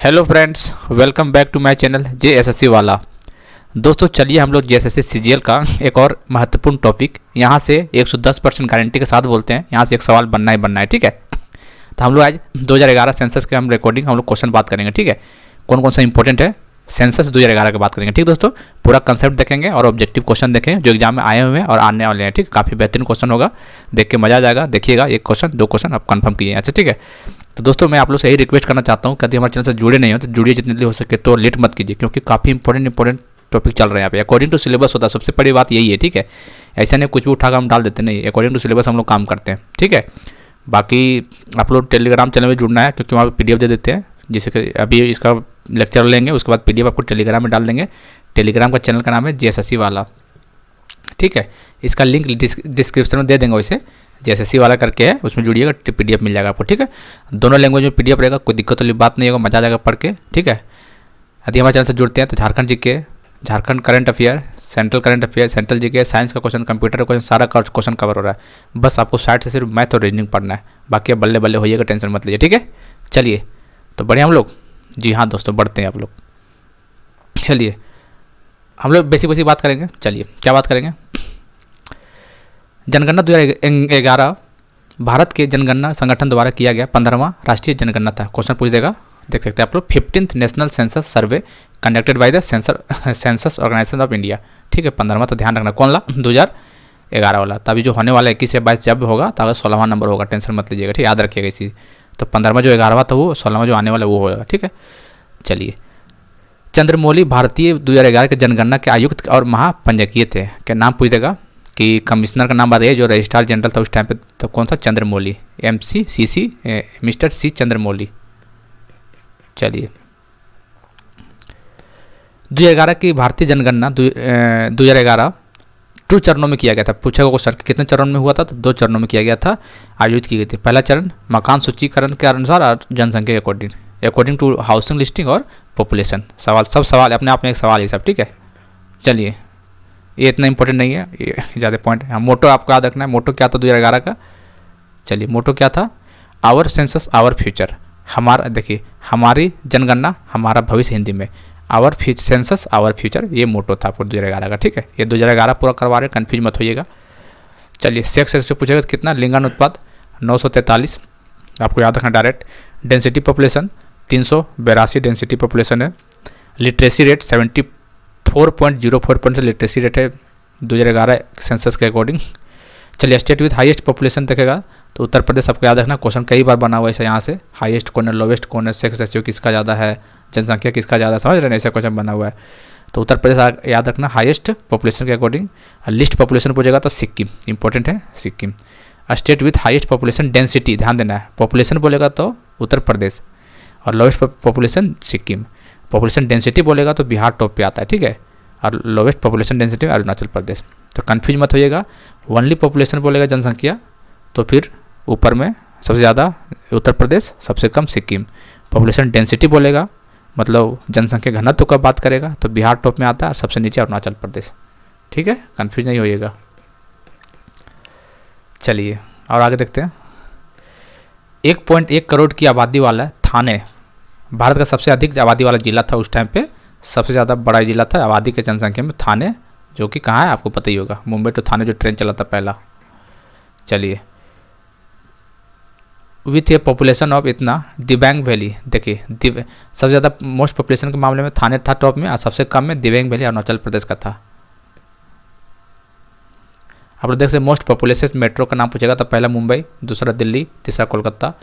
Hello friends, welcome back to my channel JSSC वाला। दोस्तों चलिए हम लोग JSSC CGL का एक और महत्वपूर्ण टॉपिक यहाँ से 110% गारंटी के साथ बोलते हैं। यहाँ से एक सवाल बनना ही बनना है, ठीक है। तो हम लोग आज 2011 सेंसस के हम लोग क्वेश्चन बात करेंगे, ठीक है। कौन कौन सा इंपॉर्टेंट है सेंसस 2011 की बात करेंगे, ठीक दोस्तों। पूरा कंसेप्ट देखेंगे और ऑब्जेक्टिव क्वेश्चन देखेंगे जो एग्जाम में आए हुए हैं और आने वाले हैं, ठीक। काफ़ी बेहतरीन क्वेश्चन होगा, देख के मजा आ जाएगा। देखिएगा, एक क्वेश्चन दो क्वेश्चन आप कंफर्म कीजिए, अच्छा ठीक है। तो दोस्तों मैं आप लोग से यही रिक्वेस्ट करना चाहता हूँ, कभी हमारे चैनल से जुड़े नहीं हो तो जुड़िए जितनी जल्दी हो सके, तो लेट मत कीजिए क्योंकि काफ़ी इंपॉर्टेंट टॉपिक चल रहे हैं यहाँ पे। अकॉर्डिंग टू सिलेबस होता है, सबसे बड़ी बात यही है, ठीक है। ऐसा नहीं कुछ भी उठाकर हम डाल देते नहीं, अकॉर्डिंग टू सिलेबस हम लोग काम करते हैं, ठीक है। बाकी आप लोग टेलीग्राम चैनल में जुड़ना है क्योंकि वहाँ पर PDF दे देते हैं, जिससे कि अभी इसका लेक्चर लेंगे उसके बाद PDF आपको टेलीग्राम में डाल देंगे। टेलीग्राम का चैनल का नाम है JSSC वाला, ठीक है। इसका लिंक डिस्क्रिप्शन में दे देंगे, वैसे JSSC वाला करके है, उसमें जुड़िएगा, PDF मिल जाएगा आपको, ठीक है। दोनों लैंग्वेज में PDF रहेगा, कोई दिक्कत वाली बात नहीं होगा, मजा आ जाएगा पढ़ के, ठीक है। यदि हमारे चैनल से जुड़ते हैं तो Jharkhand GK, Jharkhand current affair, central current affair, central GK, science का क्वेश्चन, कंप्यूटर का क्वेश्चन, सारा क्वेश्चन कवर हो रहा है। बस आपको साइड से सिर्फ मैथ और रीजनिंग पढ़ना है, बाकी अब बल्ले बल्ले होइएगा, टेंशन मत लीजिए, ठीक है। चलिए तो बढ़िया हम लोग, जी हाँ दोस्तों बढ़ते हैं आप लोग। चलिए हम लोग बेसिक बात करेंगे। चलिए क्या बात करेंगे, जनगणना 2011 भारत के जनगणना संगठन द्वारा किया गया 15वां राष्ट्रीय जनगणना था। क्वेश्चन पूछ देगा, देख सकते हैं आप लोग। 15th national census survey conducted by the census organisation of India, ठीक है। 15वां तो ध्यान रखना, कौन ला 2011 वाला। तभी जो होने वाला 21 या 22 जब होगा तो 16वां नंबर होगा, टेंशन मत लीजिएगा, ठीक, याद रखिएगा इसी। तो 15वां जो 11वां था वो 16वां जो आने वाला वो होगा, ठीक है। चलिए, चंद्रमौली भारतीय 2011 के जनगणना के आयुक्त और महापंजीयकीय थे। क्या नाम पूछ देगा कि कमिश्नर का नाम बताइए जो रजिस्ट्रार जनरल था उस टाइम पे, तो कौन सा, Chandramouli, MCCC, mister C Chandramouli. चलिए 2011 की भारतीय जनगणना 2011 2 चरणों में किया गया था। पूछेगा क्वेश्चन कितने चरण में हुआ था, तो 2 चरणों में किया गया था, आयोजित की गई थी। पहला चरण मकान सूचीकरण के अनुसार और जनसंख्या के अकॉर्डिंग टू हाउसिंग लिस्टिंग और पॉपुलेशन। सब सवाल अपने आप में एक सवाल है सब, ठीक है। चलिए ये इतना इंपॉर्टेंट नहीं है, ये ज़्यादा पॉइंट है। मोटो आपको याद रखना है, मोटो क्या था 2011 का। चलिए मोटो क्या था, आवर सेंसस आवर फ्यूचर। हमारा, देखिए हमारी जनगणना हमारा भविष्य, हिंदी में आवर सेंसस आवर फ्यूचर, ये मोटो था आपको 2011 का, ठीक है। ये 2011 पूरा करवा रहे, कन्फ्यूज मत होइएगा। चलिए सेक्स रेशियो पूछेगा तो कितना, लिंगानुपात 943, आपको याद रखना direct. Density population 382 density population है। लिटरेसी रेट 74.04% लिटरेसी रेट है 2011 सेंसस के अकॉर्डिंग। चलिए स्टेट विथ हाईएस्ट पॉपुलेशन देखेगा तो उत्तर प्रदेश, आपको याद रखना, क्वेश्चन कई बार बना हुआ है यहाँ से। हाईएस्ट कौन है, लोवेस्ट कौन है, सेक्स रेशियो किसका ज़्यादा है, जनसंख्या किसका ज़्यादा है, समझ रहे हैं, ऐसा क्वेश्चन बना हुआ है। तो उत्तर प्रदेश याद रखना हाईएस्ट पॉपुलेशन के अकॉर्डिंग। लिस्ट पॉपुलेशन पूछेगा तो सिक्किम, इंपॉर्टेंट है Sikkim. State with highest population density, ध्यान देना है, पॉपुलेशन बोलेगा तो उत्तर प्रदेश और lowest population Sikkim. Population density बोलेगा तो बिहार टॉप पे आता है, ठीक है। और lowest population density Arunachal Pradesh. तो कन्फ्यूज मत होइएगा, ओनली पॉपुलेशन बोलेगा जनसंख्या तो फिर ऊपर में सबसे ज़्यादा उत्तर प्रदेश, सबसे कम सिक्किम। पॉपुलेशन डेंसिटी बोलेगा मतलब जनसंख्या घनत्व का बात करेगा तो बिहार टॉप में आता है और सबसे नीचे अरुणाचल प्रदेश, ठीक है। कन्फ्यूज नहीं होइएगा। चलिए और आगे देखते हैं। 1.1 करोड़ की आबादी वाला थाने भारत का सबसे अधिक आबादी वाला जिला था उस टाइम पे, सबसे ज़्यादा बड़ा जिला था आबादी के जनसंख्या में थाने, जो कि कहाँ है आपको पता ही होगा, मुंबई टू थाने जो ट्रेन चला था पहला। चलिए विथ ए पॉपुलेशन ऑफ इतना दिबांग वैली, देखिए सबसे ज़्यादा मोस्ट पॉपुलेशन के मामले में थाने था टॉप में और सबसे कम में दिबांग वैली अरुणाचल प्रदेश का था। आप लोग देख सकते मोस्ट पॉपुलेशन मेट्रो का नाम पूछेगा तो पहला मुंबई, दूसरा दिल्ली, तीसरा कोलकाता।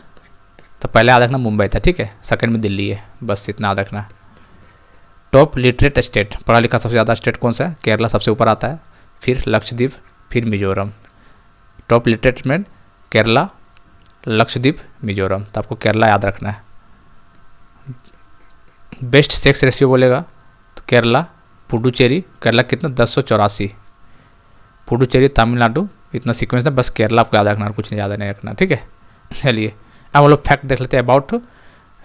तो पहले याद रखना मुंबई था, ठीक है, सेकंड में दिल्ली है, बस इतना याद रखना। टॉप लिटरेट स्टेट, पढ़ा लिखा सबसे ज़्यादा स्टेट कौन सा है, केरला सबसे ऊपर आता है, फिर लक्षद्वीप, फिर मिजोरम। टॉप लिटरेट में केरला, लक्षद्वीप, मिजोरम, तो आपको केरला याद रखना है। बेस्ट सेक्स रेशियो बोलेगा तो केरला, पुडुचेरी, केरला कितना 1084, पुडुचेरी, तमिलनाडु, इतना सीक्वेंस है, बस केरला आपको याद रखना और कुछ नहीं ज़्यादा नहीं रखना, ठीक है। चलिए अब हम लोग फैक्ट देख लेते हैं, अबाउट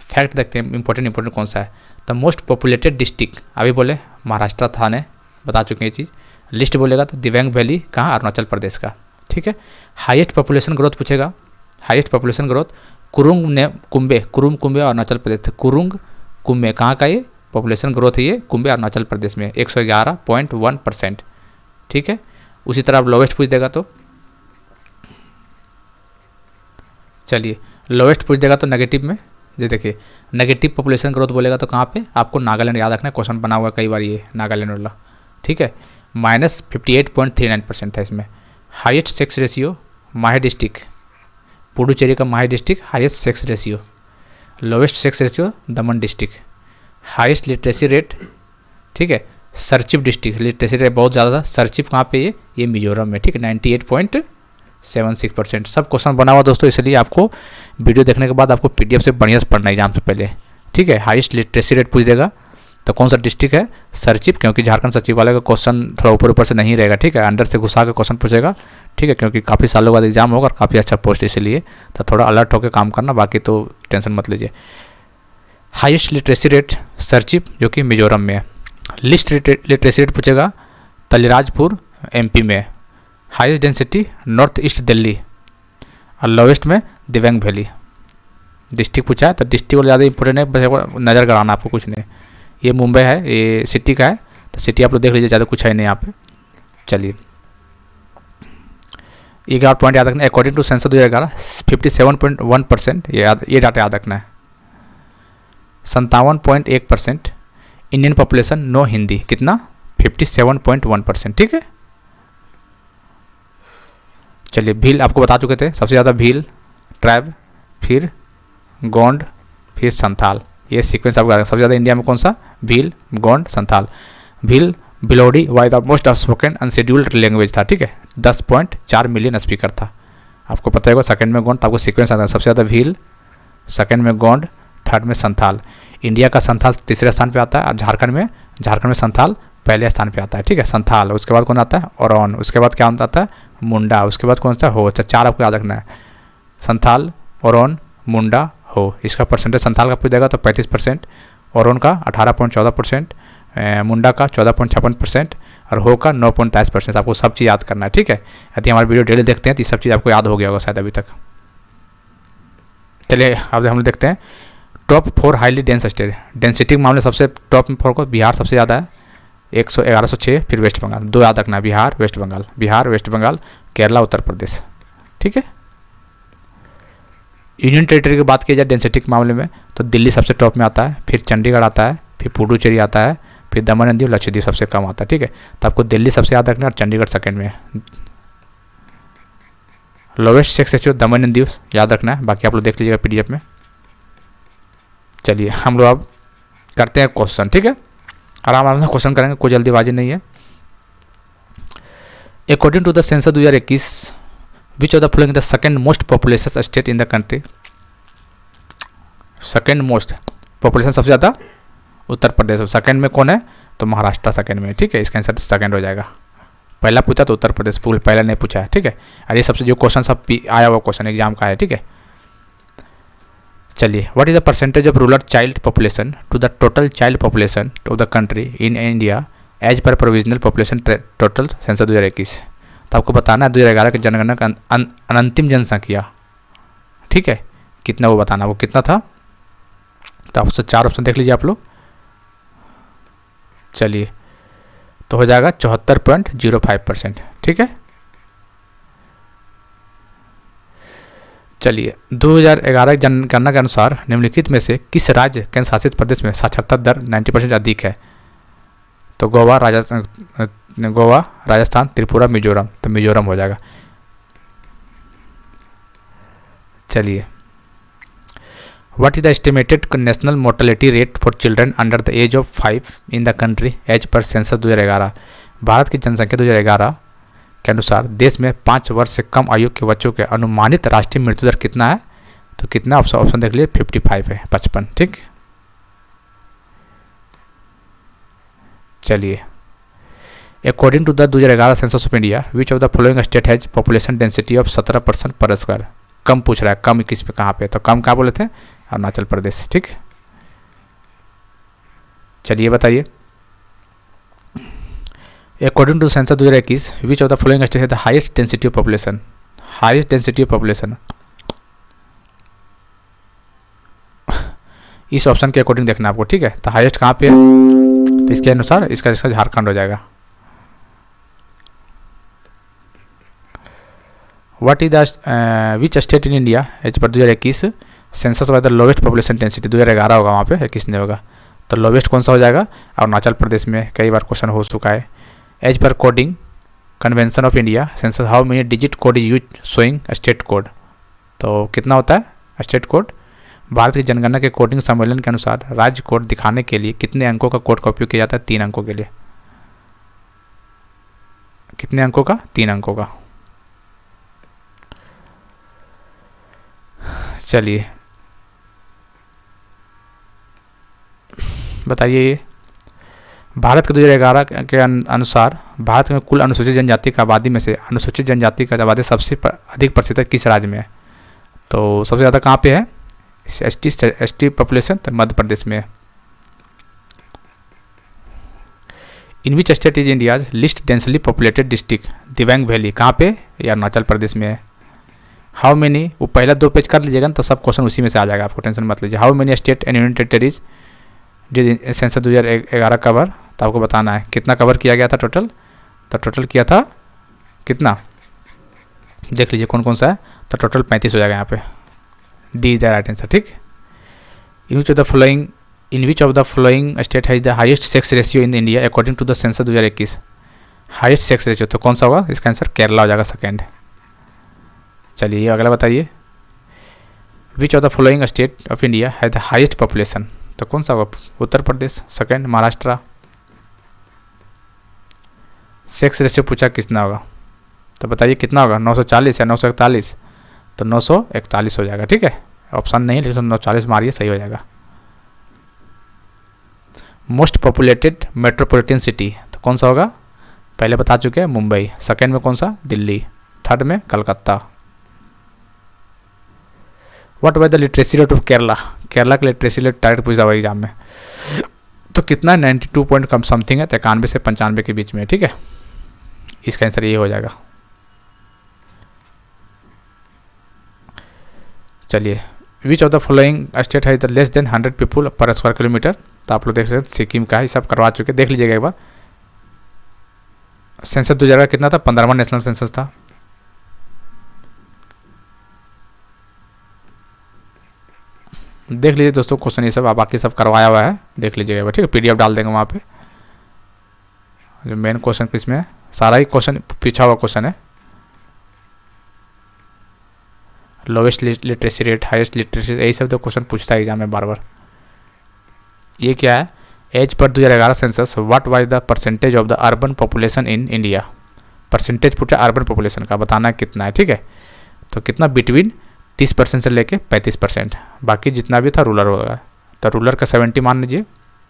फैक्ट देखते हैं, इंपॉर्टेंट कौन सा है। द मोस्ट पॉपुलेटेड डिस्ट्रिक्ट, अभी बोले महाराष्ट्र थाने, बता चुके हैं ये चीज़। लिस्ट बोलेगा तो दिबांग वैली कहाँ, अरुणाचल प्रदेश का, ठीक है। हाईएस्ट पॉपुलेशन ग्रोथ पूछेगा, highest population growth Kurung Kumey Arunachal Pradesh थे, कुरुंग कुंभ में, कहाँ का ये पॉपुलेशन ग्रोथ है, ये कुंभ अरुणाचल प्रदेश में 111.1%। ठीक है, उसी तरह अब लोवेस्ट पूछ देगा तो चलिए लोवेस्ट पूछ देगा तो नेगेटिव में, ये देखिए नेगेटिव पॉपुलेशन ग्रोथ बोलेगा तो कहाँ पे, आपको नागालैंड याद रखना है, क्वेश्चन बना हुआ है कई बार ये नागालैंड वाला। ठीक है, -58.39% था इसमें। हाईएस्ट सेक्स रेशियो माहे डिस्ट्रिक्ट, पुडुचेरी का माहे district highest sex ratio. Lowest sex ratio दमन डिस्ट्रिक्ट। हाईएस्ट लिटरेसी रेट, ठीक है, सरचिप डिस्ट्रिक्ट, लिटरेसी रेट बहुत ज़्यादा था। सरचिप कहाँ पे ये मिजोरम में। ठीक है, 98.76%। सब क्वेश्चन बना हुआ दोस्तों, इसलिए आपको वीडियो देखने के बाद आपको पीडीएफ से बढ़िया से पढ़ना है एग्जाम से पहले। ठीक है, हाईएस्ट लिटरेसी रेट पूछ देगा तो कौन सा डिस्ट्रिक्ट है, सरचिप, क्योंकि झारखंड सचिवालय का क्वेश्चन थोड़ा ऊपर ऊपर से नहीं रहेगा। ठीक है, अंडर से घुसा के क्वेश्चन पूछेगा। ठीक है, क्योंकि काफ़ी सालों बाद एग्जाम होगा और काफ़ी अच्छा पोस्ट, इसलिए तो थोड़ा अलर्ट होकर काम करना, बाकी तो टेंशन मत लीजिए। हाईएस्ट लिटरेसी रेट सरचिप जो कि मिजोरम में है। लिस्ट लिटरेसी रेट पूछेगा तलिराजपुर एमपी में। Highest density north east Delhi और लोवेस्ट में दिव्यांग वैली। डिस्ट्रिक्ट पूछा है तो डिस्ट्रिक्ट वाला ज़्यादा इंपॉर्टेंट है, बस नज़र गड़ाना आपको, कुछ नहीं। ये मुंबई है, ये सिटी का है, तो सिटी आप लोग देख लीजिए, ज़्यादा कुछ है नहीं यहाँ पे। चलिए एक आप पॉइंट याद रखना, अकॉर्डिंग टू सेंसस 2011 57.1%, ये डाटा याद रखना है। 57.1% इंडियन पॉपुलेशन नो हिंदी, कितना 57.1%। ठीक है, चलिए भील आपको बता चुके थे, सबसे ज़्यादा भील ट्राइब, फिर गोंड, फिर संथाल, ये सीक्वेंस आपको सबसे ज़्यादा इंडिया में कौन सा, Bhil, Gond, Santhal. Bhil Bhilodi was the most spoken unscheduled language था। ठीक है, 10.4 मिलियन स्पीकर था, आपको पता होगा। सेकंड में गोंड, तो आपको सीक्वेंस आता है, सबसे ज़्यादा भील, सेकंड में गोंड, थर्ड में संथाल। इंडिया का संथाल तीसरे स्थान पे आता है, और झारखंड में संथाल पहले स्थान पे आता है। ठीक है, संथाल, उसके बाद कौन आता है, ओरोन, उसके बाद क्या आता है, मुंडा, उसके बाद कौन सा, हो। अच्छा, चार आपको याद रखना है, संथाल, ओरोन, मुंडा, हो। इसका परसेंटेज संथाल का पूछ देगा तो 35%, ओरोन का 18.14%, मुंडा का 14.56% और हो का 9.23%। आपको सब चीज़ याद करना है। ठीक है, यदि हमारी वीडियो डेली देखते हैं तो ये सब चीज़ आपको याद हो गया होगा शायद अभी तक। चलिए अब हम लोग देखते हैं top 4 highly dense state. Density के मामले सबसे टॉप में 4 को बिहार सबसे ज़्यादा है 1106, फिर वेस्ट बंगाल, 2 याद रखना है, बिहार वेस्ट बंगाल, केरला, उत्तर प्रदेश। ठीक है, यूनियन टेरिटरी की बात की जाए डेंसिटी के मामले में तो दिल्ली सबसे टॉप में आता है, फिर चंडीगढ़ आता है, फिर पुडुचेरी आता है, फिर दमन एंड दीव, लक्षद्वीप सबसे कम आता है। ठीक है, तो आपको दिल्ली सबसे याद रखना है और चंडीगढ़ सेकंड में है। Lowest sex ratio Daman and Diu याद रखना है, बाकी आप लोग देख लीजिएगा पीडीएफ में। चलिए हम लोग अब करते हैं क्वेश्चन। ठीक है, आराम से क्वेश्चन करेंगे, कोई जल्दीबाजी नहीं है। According to the census 2021 which of the following the second most population state in the country. Second most population सबसे ज़्यादा उत्तर प्रदेश, सेकंड में कौन है तो महाराष्ट्र सेकंड में। ठीक है, इसका आंसर सेकंड हो जाएगा। पहला पूछा तो उत्तर प्रदेश, पहले नहीं पूछा है। ठीक है, और ये सबसे जो क्वेश्चन सब आया हुआ क्वेश्चन एग्जाम का है। ठीक है, चलिए what is the percentage of rural child population to the total child population of the country in India as per provisional population total census 2021। तो आपको बताना है 2011 की जनगणना का अंतिम जनसंख्या। ठीक है, कितना वो बताना, वो कितना था, तो आपसे 4 ऑप्शन देख लीजिए आप लोग। चलिए तो हो जाएगा 74.05%। ठीक है, चलिए 2011 जनगणना के अनुसार निम्नलिखित में से किस राज्य केंद्र शासित प्रदेश में साक्षरता दर 90% अधिक है। तो गोवा, राजस्थान, त्रिपुरा, मिजोरम, तो मिजोरम हो जाएगा। चलिए what is the estimated national mortality rate for children under the age of 5 in the country as per census 2011। Bharat की जनसंख्या 2011 के अनुसार देश में 5 वर्ष से कम आयु के बच्चों के अनुमानित राष्ट्रीय मृत्यु दर कितना है, तो कितना ऑप्शन देख लीजिए, 55 है, 55। ठीक, चलिए according to the 2011 census of India which of the following state has population density of 17% per square. कम पूछ रहा है, कम किस पे कहाँ पे, तो कम क्या बोले थे, अरुणाचल प्रदेश। ठीक, चलिए बताइए according to census 2021 which of the following state है the highest density of population. Highest density of population इस ऑप्शन के अकॉर्डिंग देखना आपको, ठीक है। तो हाईएस्ट कहाँ पे है, तो इसके अनुसार इसका झारखंड हो जाएगा। What is the which state in India as per 2021 census wise the lowest population density, 2011 होगा वहाँ पे, 21 नहीं होगा। तो लोवेस्ट कौन सा हो जाएगा, अरुणाचल प्रदेश में कई बार क्वेश्चन हो चुका है। As per coding convention of India census how many digit code is use showing state code, तो कितना होता है स्टेट कोड। भारत की जनगणना के कोडिंग सम्मेलन के अनुसार राज्य कोड दिखाने के लिए कितने अंकों का कोड का उपयोग किया जाता है, 3 अंकों के लिए। कितने अंकों का, 3 अंकों का। चलिए बताइए, ये भारत के 2011 के अनुसार भारत में कुल अनुसूचित जनजाति की आबादी में से अनुसूचित जनजाति की आबादी सबसे अधिक प्रतिशत किस राज्य में है, तो सबसे ज़्यादा कहाँ पे है, एस टी पॉपुलेशन, तो मध्य प्रदेश में है। In which state is India's least densely populated district, Dibang valley कहाँ पे, या अरुणाचल प्रदेश में है। हाउ मेनी, वो पहला 2 पेज कर लीजिएगा ना, तो सब क्वेश्चन उसी में से आ जाएगा, आपको टेंशन मत लीजिए। How many state and union territories did census 2011 cover, तो आपको बताना है कितना कवर किया गया था टोटल, तो टोटल किया था कितना, देख लीजिए कौन कौन सा है, तो टोटल 35 हो जाएगा यहाँ पे। D is the right answer, ठीक। In which of the following state has the highest sex ratio in India according to the census 2021, highest sex ratio, तो कौन सा होगा, इसका आंसर केरला हो जाएगा, सेकेंड। चलिए अगला बताइए, विच of the following state of India has the highest population, तो कौन सा होगा, Uttar Pradesh, second Maharashtra. Sex ratio पूछा कितना होगा, तो बताइए कितना होगा, 940 या 941, तो 941 हो जाएगा, ठीक है। ऑप्शन नहीं है लेकिन 940 मारिए, सही हो जाएगा। मोस्ट पॉपुलेटेड मेट्रोपॉलिटन सिटी, तो कौन सा होगा, पहले बता चुके हैं मुंबई, सेकेंड में कौन सा, दिल्ली, थर्ड में Calcutta. What was the literacy rate of Kerala, Kerala का लिटरेसी रेट डायरेक्ट पूछा हुआ एग्जाम में, तो कितना 92 पॉइंट कम समथिंग है, 91 से 95 के बीच में, ठीक है। इसका आंसर ये हो जाएगा। चलिए, विच ऑफ द फॉलोइंग स्टेट है द लेस देन 100 पीपुल पर स्क्वायर किलोमीटर, तो आप लोग देख सकते हैं सिक्किम का है, सब करवा चुके, देख लीजिएगा एक बार। सेंसस 2011 कितना था, 15वां नेशनल सेंसस था। देख लीजिए दोस्तों क्वेश्चन, ये सब बाकी सब करवाया हुआ है, देख लीजिएगा, ठीक है। PDF डाल देंगे वहाँ पे, जो मेन क्वेश्चन किसमें है, सारा ही क्वेश्चन पीछा हुआ क्वेश्चन है। Lowest literacy rate, highest literacy, यही सब तो क्वेश्चन पूछता है एग्जाम में बार बार। ये क्या है, as per 2011 census what was the percentage of the urban population in India, percentage पूछा अर्बन पॉपुलेशन का, बताना है कितना है, ठीक है। तो कितना, बिटवीन 30% से लेके 35%, बाकी जितना भी था रूरल होगा, तो रूरल का 70 मान लीजिए।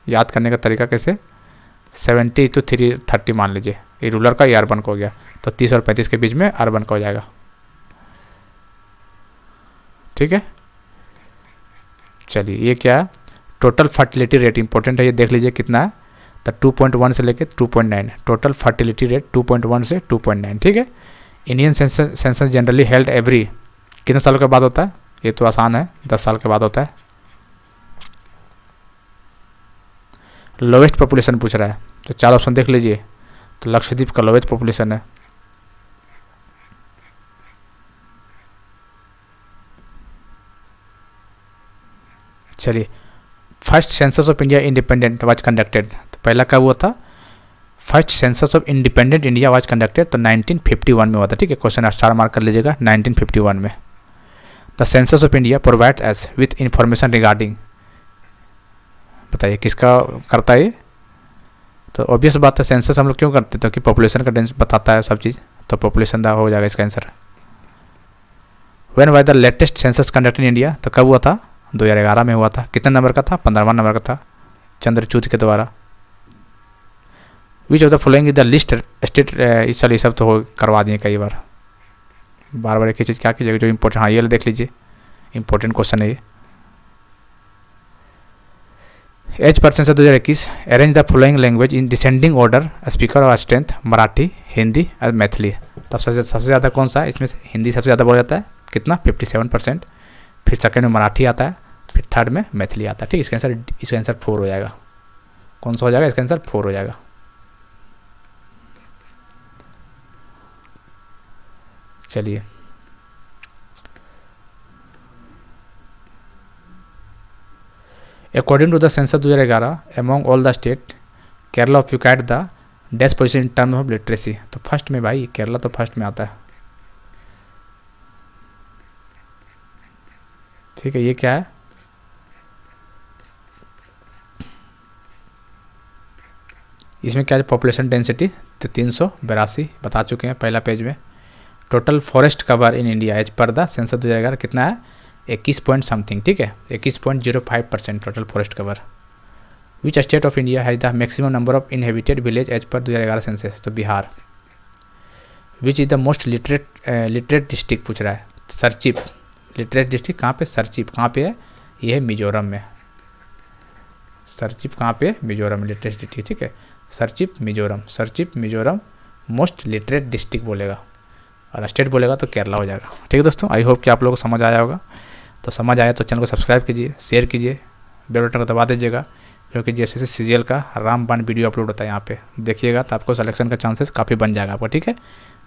याद करने का तरीका कैसे, 70 to 30 मान लीजिए, ये रूरल का, ये अर्बन का हो गया, तो 30 और 35 के बीच में अर्बन का हो जाएगा, ठीक है। चलिए ये क्या है, टोटल फर्टिलिटी रेट इंपॉर्टेंट है, ये देख लीजिए कितना है, तो 2.1 से लेके 2.9, टोटल फर्टिलिटी रेट 2.1 से 2.9, ठीक है। Indian census generally held every कितने सालों के बाद होता है, ये तो आसान है, 10 साल के बाद होता है। लोवेस्ट पॉपुलेशन पूछ रहा है, तो 4 ऑप्शन देख लीजिए, तो लक्षद्वीप का लोवेस्ट पॉपुलेशन है। चलिए, first census of India independent was conducted, तो पहला कब हुआ था, first census of independent India was conducted, तो 1951 में हुआ था, ठीक है। क्वेश्चन स्टार मार्क कर लीजिएगा, 1951 में। The census of India provide S with information regarding, बताइए किसका करता है ये, तो ऑब्वियस बात है सेंसस हम लोग क्यों करते हैं, तो कि पॉपुलेशन का डेंस बताता है सब चीज़, तो पॉपुलेशन दा हो जाएगा इसका answer. When was the latest census conducted in India, तो कब हुआ था, 2011 में हुआ था। कितने नंबर का था, 15वां नंबर का था, चंद्रचूड के द्वारा। विच of the following is the list state, ये सब तो करवा दिए कई बार, बार बार एक ही चीज़ क्या कीजिएगा, जो इंपॉर्टेंट, हाँ ये देख लीजिए, इंपॉर्टेंट क्वेश्चन है ये। As per census 2021 arrange the following language in descending order speaker of strength, Marathi, Hindi और मैथिली, तब सबसे ज़्यादा कौन सा है इसमें से, हिंदी सबसे ज़्यादा बोला जाता है, कितना, 57%, फिर सेकेंड में मराठी आता है, फिर थर्ड में मैथिली आता है। ठीक, इसका आंसर 4 हो जाएगा। कौन सा हो जाएगा? इसका आंसर 4 हो जाएगा। चलिए, according to the census 2011 among all the state Kerala occupied the dash position in term of literacy. तो फर्स्ट में भाई केरला तो फर्स्ट में आता है। ठीक है, ये क्या है? इसमें क्या है? पॉपुलेशन डेंसिटी तो 382 बता चुके हैं पहला पेज में। Total forest cover in India as per the census 2011 कितना है? 21 पॉइंट समथिंग। ठीक है, 21.05% total forest cover. Which state of India has the maximum number of inhabited village as per 2011 census? तो Bihar. Which is the most literate district पूछ रहा है? Serchhip. Literate district कहाँ पे? सरचिप कहाँ पे है? ये है मिजोरम में। सरचिप कहाँ पे? मिजोरम में लिटरेट डिस्ट्रिक्ट। ठीक है, Serchhip Mizoram most literate district बोलेगा, और स्टेट बोलेगा तो केरला हो जाएगा। ठीक है दोस्तों, आई होप कि आप लोगों को समझ आया होगा। तो समझ आया तो चैनल को सब्सक्राइब कीजिए, शेयर कीजिए, बेल बटन को दबा दीजिएगा, क्योंकि जैसे सीजीएल का रामबाण वीडियो अपलोड होता है यहाँ पे देखिएगा, तो आपको सिलेक्शन का चांसेस काफ़ी बन जाएगा आपको। ठीक है,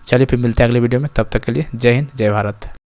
चलिए फिर मिलते हैं अगले वीडियो में, तब तक के लिए जय हिंद, जय भारत।